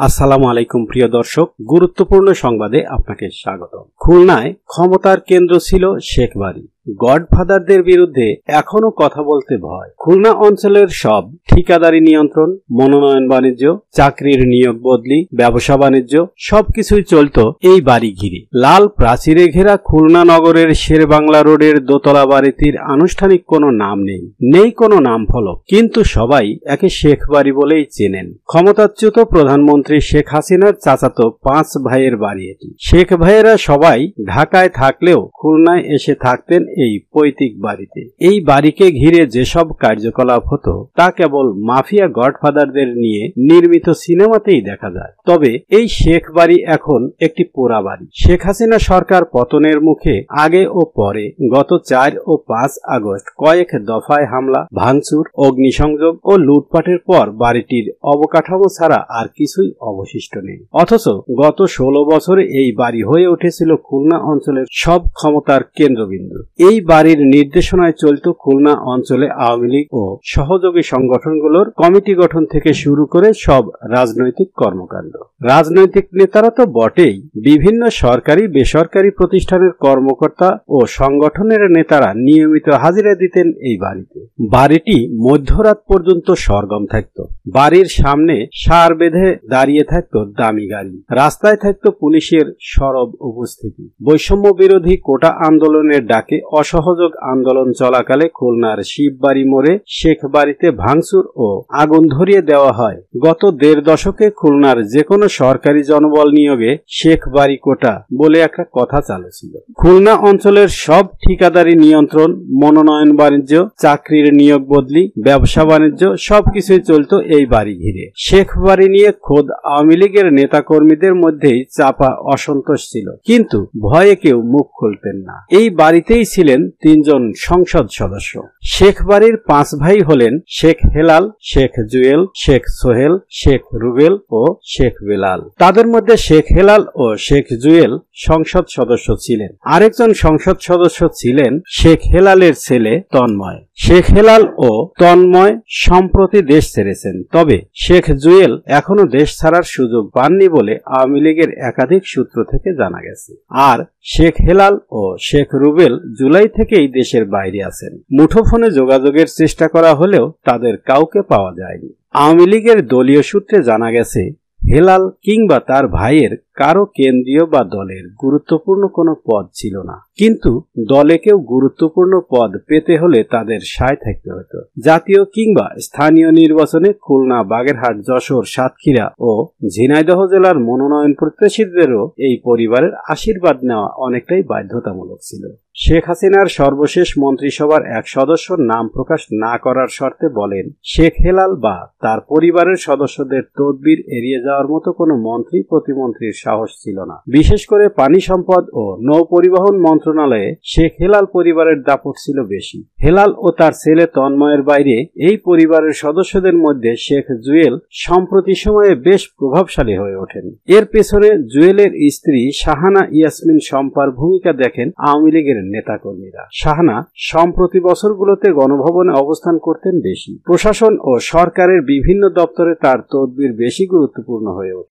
আসসালামু আলাইকুম প্রিয় দর্শক, গুরুত্বপূর্ণ সংবাদে আপনাকে স্বাগত। খুলনায় ক্ষমতার কেন্দ্র ছিল শেখবাড়ি। গডফাদারদের বিরুদ্ধে এখনো কথা বলতে ভয়। খুলনা অঞ্চলের সব ঠিকাদারি নিয়ন্ত্রণ, মনোনয়ন বাণিজ্য, চাকরির নিয়োগ বদলি, ব্যবসা বাণিজ্য সবকিছুই চলত এই বাড়ি ঘিরে। লাল প্রাচীরে ঘেরা খুলনা নগরের শেরবাংলা রোডের দোতলা বাড়িটির আনুষ্ঠানিক কোনো নাম নেই, নেই কোনো নাম ফলক, কিন্তু সবাই একে শেখ বাড়ি বলেই চেনেন। ক্ষমতাচ্যুত প্রধানমন্ত্রী শেখ হাসিনার চাচাতো 5 ভাইয়ের বাড়ি এটি। শেখ ভাইয়েরা সবাই ঢাকায় থাকলেও খুলনায় এসে থাকতেন এই পৈতৃক বাড়িতে। এই বাড়িকে ঘিরে যেসব কার্যকলাপ হতো তা কেবল মাফিয়া গডফাদারদের নিয়ে নির্মিত সিনেমাতেই দেখা যায়। তবে এই শেখ বাড়ি এখন একটি পোড়া বাড়ি। শেখ হাসিনা সরকার পতনের মুখে আগে ও পরে গত 4 ও 5 আগস্ট কয়েক দফায় হামলা, ভাঙচুর, অগ্নিসংযোগ ও লুটপাটের পর বাড়িটির অবকাঠামো ছাড়া আর কিছুই অবশিষ্ট নেই। অথচ গত 16 বছরে এই বাড়ি হয়ে উঠেছিল খুলনা অঞ্চলের সব ক্ষমতার কেন্দ্রবিন্দু। এই বাড়ির নির্দেশনায় চলত খুলনা অঞ্চলে আওয়ামী লীগ ও সহযোগী সংগঠনগুলোর কমিটি গঠন থেকে শুরু করে সব রাজনৈতিক কর্মকাণ্ড। রাজনৈতিক নেতারা তো বটেই, বিভিন্ন সরকারি বেসরকারি প্রতিষ্ঠানের কর্মকর্তা ও সংগঠনের নেতারা নিয়মিত হাজিরা দিতেন এই বাড়িতে। বাড়িটি মধ্যরাত পর্যন্ত সরগম থাকত। বাড়ির সামনে সার বেঁধে দাঁড়িয়ে থাকত দামি গাড়ি, রাস্তায় থাকত পুলিশের সরব উপস্থিতি। বৈষম্য বিরোধী কোটা আন্দোলনের ডাকে অসহযোগ আন্দোলন চলাকালে খুলনার শিববাড়ি মোড়ে শেখ বাড়িতে ভাঙচুর ও আগুন ধরিয়ে দেওয়া হয়। গত 1.5 দশকে খুলনার যে কোনো সরকারি জনবল নিয়োগে শেখ বাড়ি কোটা বলে একটা কথা চালু ছিল। খুলনা অঞ্চলের সব ঠিকাদারি নিয়ন্ত্রণ, মনোনয়ন বাণিজ্য, চাকরির নিয়োগ বদলি, ব্যবসা বাণিজ্য সবকিছুই চলত এই বাড়ি ঘিরে। শেখ বাড়ি নিয়ে খোদ আওয়ামী লীগের নেতাকর্মীদের মধ্যেই চাপা অসন্তোষ ছিল, কিন্তু ভয়ে কেউ মুখ খুলতেন না। এই বাড়িতেই ছিলেন 3 জন সংসদ সদস্য। শেখ বাড়ির 5 ভাই হলেন শেখ হেলাল, শেখ জুয়েল, শেখ সোহেল, শেখ রুবেল ও শেখ বেলাল। তাদের মধ্যে শেখ হেলাল ও শেখ জুয়েল সংসদ সদস্য ছিলেন। আরেকজন সংসদ সদস্য ছিলেন শেখ হেলালের ছেলে তন্ময়। শেখ হেলাল ও তন্ময় সম্প্রতি দেশ ছেড়েছেন, তবে শেখ জুয়েল এখনো দেশ ছাড়ার সুযোগ পাননি বলে আওয়ামী লীগের একাধিক সূত্র থেকে জানা গেছে। আর শেখ হেলাল ও শেখ রুবেল জুলাই থেকেই দেশের বাইরে আছেন। মুঠোফোনে যোগাযোগের চেষ্টা করা হলেও তাদের কাউকে পাওয়া যায়নি। আওয়ামী লীগের দলীয় সূত্রে জানা গেছে, হেলাল কিংবা তার ভাইয়ের কারো কেন্দ্রীয় বা দলের গুরুত্বপূর্ণ কোনো পদ ছিল না, কিন্তু দলে কেউ গুরুত্বপূর্ণ পদ পেতে হলে তাদের সায় থাকতে হতো। জাতীয় কিংবা স্থানীয় নির্বাচনে খুলনা, বাগেরহাট, যশোর, সাতক্ষীরা ও ঝিনাইদহ জেলার মনোনয়ন প্রত্যাশীদেরও এই পরিবারের আশীর্বাদ নেওয়া অনেকটাই বাধ্যতামূলক ছিল। শেখ হাসিনার সর্বশেষ মন্ত্রিসভার এক সদস্য নাম প্রকাশ না করার শর্তে বলেন, শেখ হেলাল বা তার পরিবারের সদস্যদের তদবির এড়িয়ে যাওয়ার মতো কোনো মন্ত্রী প্রতিমন্ত্রীর সাহস ছিল না। বিশেষ করে পানি সম্পদ ও নৌ পরিবহন মন্ত্রণালয়ে শেখ হেলাল পরিবারের দাপট ছিল বেশি। হেলাল ও তার ছেলে তন্ময়ের বাইরে এই পরিবারের সদস্যদের মধ্যে শেখ জুয়েল সম্প্রতি সময়ে বেশ প্রভাবশালী হয়ে ওঠেন। এর পেছনে জুয়েলের স্ত্রী শাহানা ইয়াসমিন শম্পার ভূমিকা দেখেন আওয়ামী লীগের নেতাকর্মীরা। শাহানা সম্প্রতি বছরগুলোতে গণভবনে অবস্থান করতেন বেশি। প্রশাসন ও সরকারের বিভিন্ন দপ্তরে তার তদবির বেশি গুরুত্বপূর্ণ হয়ে ওঠে।